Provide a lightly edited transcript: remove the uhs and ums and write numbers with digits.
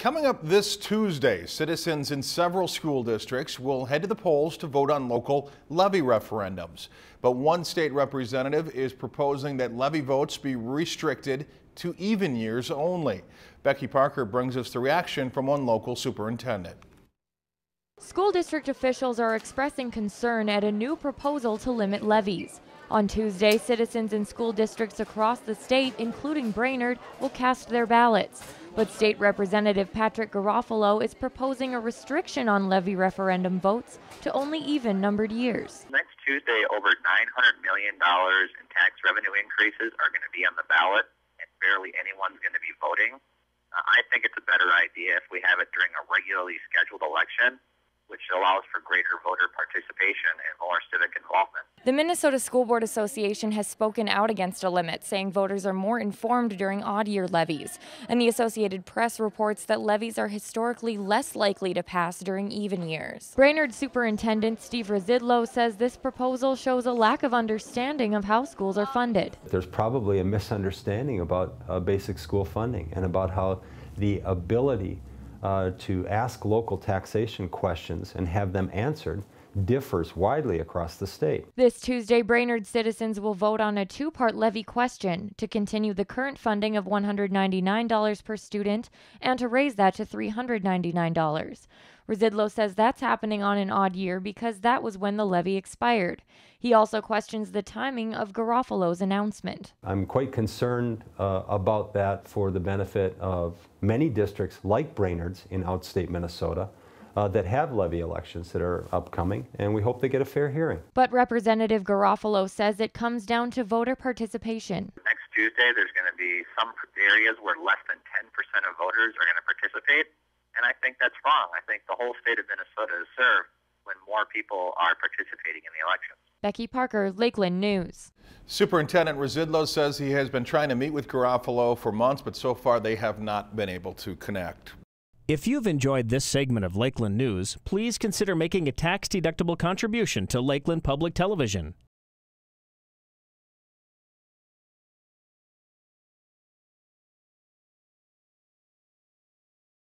Coming up this Tuesday, citizens in several school districts will head to the polls to vote on local levy referendums. But one state representative is proposing that levy votes be restricted to even years only. Becky Parker brings us the reaction from one local superintendent. School district officials are expressing concern at a new proposal to limit levies. On Tuesday, citizens in school districts across the state, including Brainerd, will cast their ballots. But State Representative Patrick Garofalo is proposing a restriction on levy referendum votes to only even-numbered years. Next Tuesday, over $900 million in tax revenue increases are going to be on the ballot, and barely anyone's going to be voting. I think it's a better idea if we have it during a regularly scheduled election, which allows for greater voter participation and more civic involvement. The Minnesota School Board Association has spoken out against a limit, saying voters are more informed during odd-year levies. And the Associated Press reports that levies are historically less likely to pass during even years. Brainerd Superintendent Steve Residlow says this proposal shows a lack of understanding of how schools are funded. There's probably a misunderstanding about basic school funding and about how the ability to ask local taxation questions and have them answered differs widely across the state. This Tuesday, Brainerd citizens will vote on a two-part levy question to continue the current funding of $199 per student and to raise that to $399. Residlow says that's happening on an odd year because that was when the levy expired. He also questions the timing of Garofalo's announcement. I'm quite concerned about that for the benefit of many districts like Brainerd's in outstate Minnesota that have levy elections that are upcoming, and we hope they get a fair hearing. But Representative Garofalo says it comes down to voter participation. Next Tuesday, there's going to be some areas where less than 10% of voters are going to participate. And I think that's wrong. I think the whole state of Minnesota is served when more people are participating in the elections. Becky Parker, Lakeland News. Superintendent Residlow says he has been trying to meet with Garofalo for months, but so far they have not been able to connect. If you've enjoyed this segment of Lakeland News, please consider making a tax-deductible contribution to Lakeland Public Television.